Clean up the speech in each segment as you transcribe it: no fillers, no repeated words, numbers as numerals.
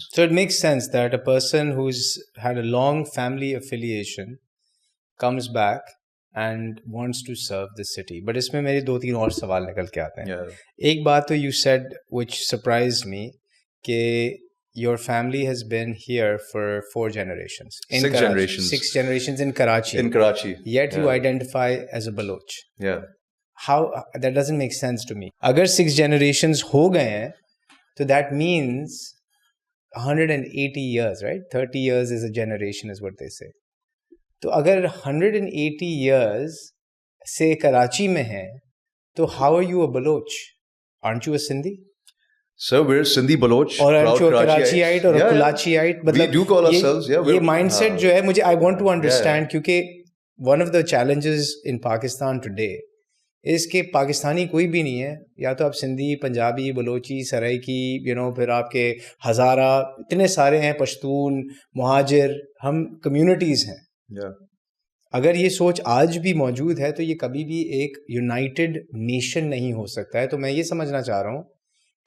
generations. So it makes sense that a person who's had a long family affiliation comes back and wants to serve the city. But इसमें मेरे 2-3 और सवाल निकल के आते हैं. Yeah. एक बात तो you said which surprised me कि your family has been here for 4 generations. In 6 Karachi. generations. 6 generations in Karachi. In Karachi. Yet you Yeah. identify as a Baloch. Yeah. How that doesn't make sense to me. अगर 6 generations हो गए हैं, तो that means 180 years, right? 30 years is a generation, is what they say. तो अगर 180 years से कराची में है, तो how are you a Baloch? Aren't you a Sindhi? So we're Sindhi Baloch. Or aren't proud you a Karachiites. Karachiite or a Kulachiite? We do call ourselves, yeah. ये mindset जो है, मुझे I want to understand, क्योंकि one of the challenges in Pakistan today is कि पाकिस्तानी कोई भी नहीं है, या तो आप सिंधी, पंजाबी, बलोची, सराइकी, फिर आपके हज़ारा, इतने सारे हैं, पश्तून, मुहाजिर, हम कम्युनिटीज़ हैं. Yeah. अगर ये सोच आज भी मौजूद है तो ये कभी भी एक यूनाइटेड नेशन नहीं हो सकता है. तो मैं ये समझना चाह रहा हूँ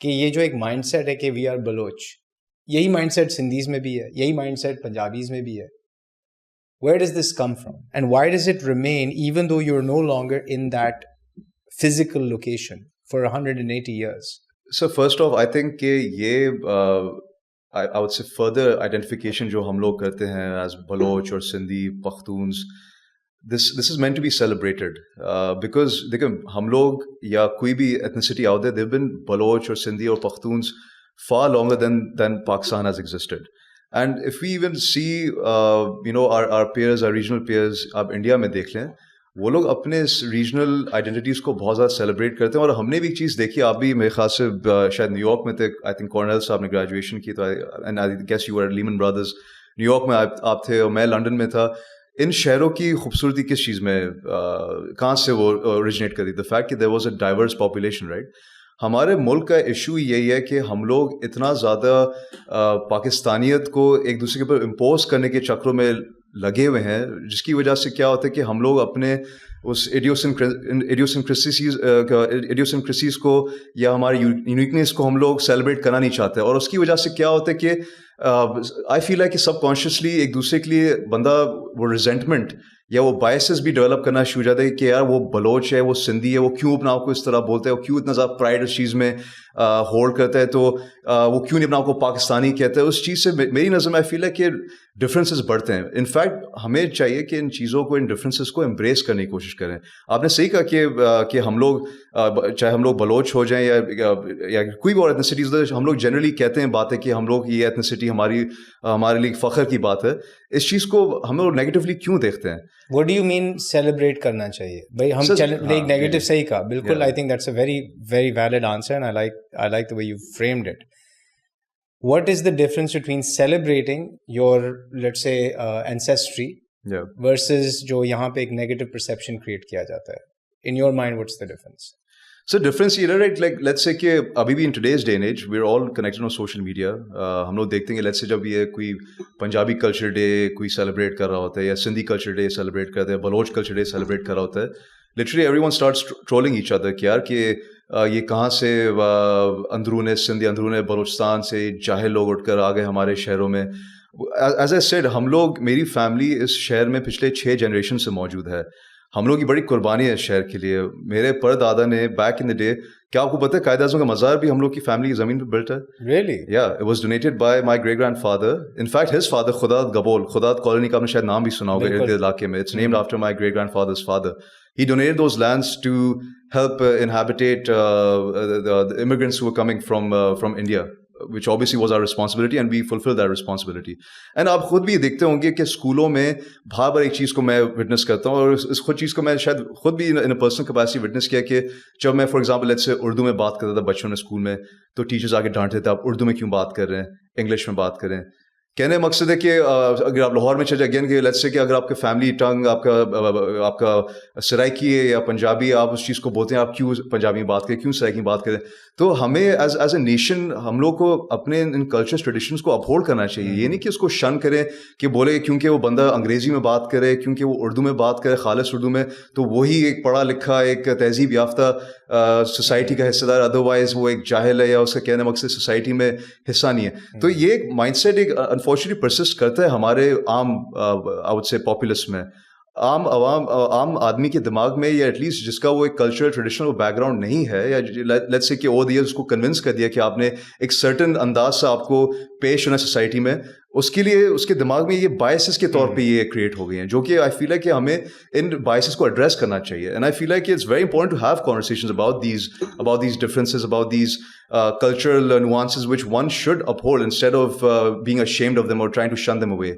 कि ये जो एक माइंडसेट है कि वी आर बलोच, यही माइंडसेट सिंधीज़ में भी है, यही माइंडसेट पंजाबीज़ में भी है. Where does this come from? And why does it remain even though you're no longer in that physical location for 180 years? So first off, I think कि ये I would say further identification जो हम लोग करते हैं as Baloch or Sindhi, Pakhtuns, this is meant to be celebrated because देखो हम लोग या कोई भी ethnicity out there, they've been Baloch or Sindhi or Pakhtuns far longer than Pakistan has existed. And if we even see our peers, our regional peers, आप India में देख लें, वो लोग अपने इस रीजनल आइडेंटिटीज़ को बहुत ज़्यादा सेलिब्रेट करते हैं. और हमने भी एक चीज़ देखी, आप भी मेरे ख्याल से शायद न्यूयॉर्क में थे, आई थिंक कॉर्नेल साहब ने ग्रेजुएशन की, तो and I guess you were Lehman brothers, New York में आप थे और मैं लंदन में था. इन शहरों की खूबसूरती किस चीज़ में, कहाँ से वो ओरिजिनेट करी? द फैक्ट कि there was a diverse population, right? हमारे मुल्क का इशू यही है कि हम लोग इतना ज़्यादा पाकिस्तानियत को एक दूसरे के ऊपर इम्पोज करने के चक्रों में लगे हुए हैं, जिसकी वजह से क्या होता है कि हम लोग अपने उस इडियोसिंक्रेसीज को या हमारी यूनिकनेस को हम लोग सेलिब्रेट करना नहीं चाहते. और उसकी वजह से क्या होता है कि आई फील है कि सबकॉन्शियसली एक दूसरे के लिए बंदा वो रिजेंटमेंट या वो बायसेस भी डेवलप करना शुरू हो जाता है कि यार वो बलोच है, वो सिंधी है, वो क्यों अपना आपको इस तरह बोलते हैं, वो क्यों इतना ज़्यादा प्राइड उस चीज़ में होल्ड करता है, तो वो क्यों नहीं अपना आपको पाकिस्तानी कहते हैं. उस चीज़ से मेरी नज़र में आई फील है कि डिफरेंसेस बढ़ते हैं. इनफैक्ट हमें चाहिए कि इन चीज़ों को, इन डिफरेंसेस को एम्ब्रेस करने की कोशिश करें. आपने सही कहा कि हम लोग चाहे हम लोग बलोच हो जाएं या कोई भी और एथनिसिटीज़, हम लोग जनरली कहते हैं बातें कि हम लोग ये एथनिसिटी हमारे लिए फ़ख्र की बात है. इस चीज़ को हम लोग नेगेटिवली क्यों देखते हैं? What do you mean celebrate करना चाहिए भाई? हम नेगेटिव सही कहा, बिल्कुल. I think that's a very very valid answer and I like the way you framed it. What is the difference between celebrating your, let's say, ancestry versus जो यहाँ पे एक negative perception create किया जाता है? In your mind, what's the difference? So difference here, right? Like let's say कि अभी भी in today's day and age, we're all connected on social media. हम लोग देखते हैं कि let's say जब ये कोई पंजाबी culture day कोई celebrate कर रहा होता है या सिंधी culture day celebrate करते हैं, बलोच culture day celebrate कर रहा होता है, literally everyone starts trolling each other कि यार कि ये कहाँ से अंदरूने सिंधी, अंदरूने बलूचिस्तान से जाहिल लोग उठकर आ गए हमारे शहरों में. As I said, हम लोग, मेरी फैमिली इस शहर में पिछले 6 जनरेशन से मौजूद है. हम लोग की बड़ी कुर्बानी है इस शहर के लिए. मेरे परदादा ने बैक इन द डे, क्या आपको पता है कायद-ए-आज़म का मज़ार भी हम लोग की फैमिली की ज़मीन पर बिल्ट है? Really? Yeah, it was donated by my great grandfather. In fact, his father, खुदात गबोल, खुदात कॉलोनी का आपने शायद नाम भी सुना होगा इर्द-गिर्द इलाके में. It's named after my great grandfather's father. He donated those lands to help inhabitate the immigrants who were coming from India, which obviously was our responsibility, and we fulfilled that responsibility. And आप खुद भी देखते होंगे कि स्कूलों में बार-बार एक चीज़ को मैं विटनेस करता हूँ, और इस खुद चीज़ को मैं शायद खुद भी इन पर्सनल कैपेसिटी विटनेस किया कि जब मैं for example let's say Urdu में बात करता था बच्चों ने स्कूल में, तो टीचर्स आके डांटते थे, आप उर्दू में क्यों बात कर रहे हैं, इंग्लिश में बात करें. कहने मकसद है कि अगर आप लाहौर में चले अगेन कि लेट्स से कि अगर आपका फैमिली टंग आपका सराइकी है या पंजाबी, आप उस चीज़ को बोलते हैं, आप क्यों पंजाबी में बात करें, क्यों सराइकी में बात करें, तो हमें एज ए नेशन हम लोग को अपने इन कल्चर ट्रेडिशंस को अपहोल्ड करना चाहिए। ये नहीं कि उसको शन करें कि बोले क्योंकि वो बंदा अंग्रेज़ी में बात करे, क्योंकि वो उर्दू में बात करे, खालिस उर्दू में, तो वही एक पढ़ा लिखा एक तहजीब याफ्ता सोसाइटी का हिस्सेदार, अदरवाइज वो एक जाहिल है या उसका कहने मकसद सोसाइटी में हिस्सा नहीं है। तो ये एक माइंडसेट एक अनफॉर्चुनेटली परसिस्ट करता है हमारे आम आई वुड से पॉपुलस में, आम आदमी के दिमाग में, या एटलीस्ट जिसका वो एक कल्चरल ट्रेडिशनल बैकग्राउंड नहीं है, या लेट्स से कि ओवर द इयर्स उसको कन्विंस कर दिया कि आपने एक सर्टन अंदाज से आपको पेश होना सोसाइटी में, उसके लिए उसके दिमाग में ये बायसेस के तौर पे ये क्रिएट हो गई हैं, जो कि आई फील है कि हमें इन बायसेस को एड्रेस करना चाहिए। एंड आई फील है कि it's very important to have conversations about these differences, about these cultural nuances which one should uphold instead of being ashamed of them or trying to shun them away.